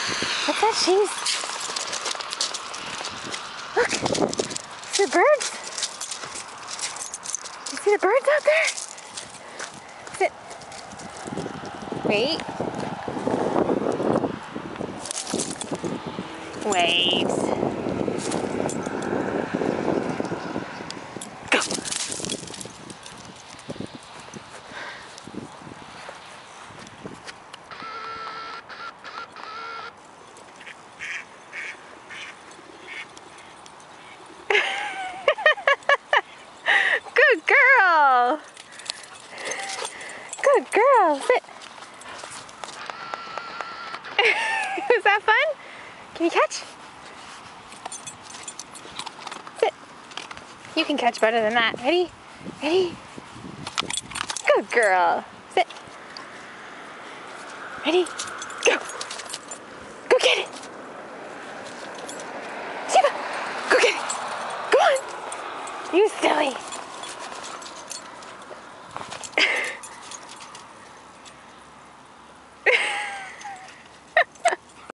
What's that, She's? Look, see the birds? You see the birds out there? Sit. Wait. Waves. Go. Good girl. Good girl. Sit. Was that fun? Can you catch? Sit. You can catch better than that. Ready? Ready? Good girl. Sit. Ready? Go. Go get it. Shiva, go get it. Go on. You silly.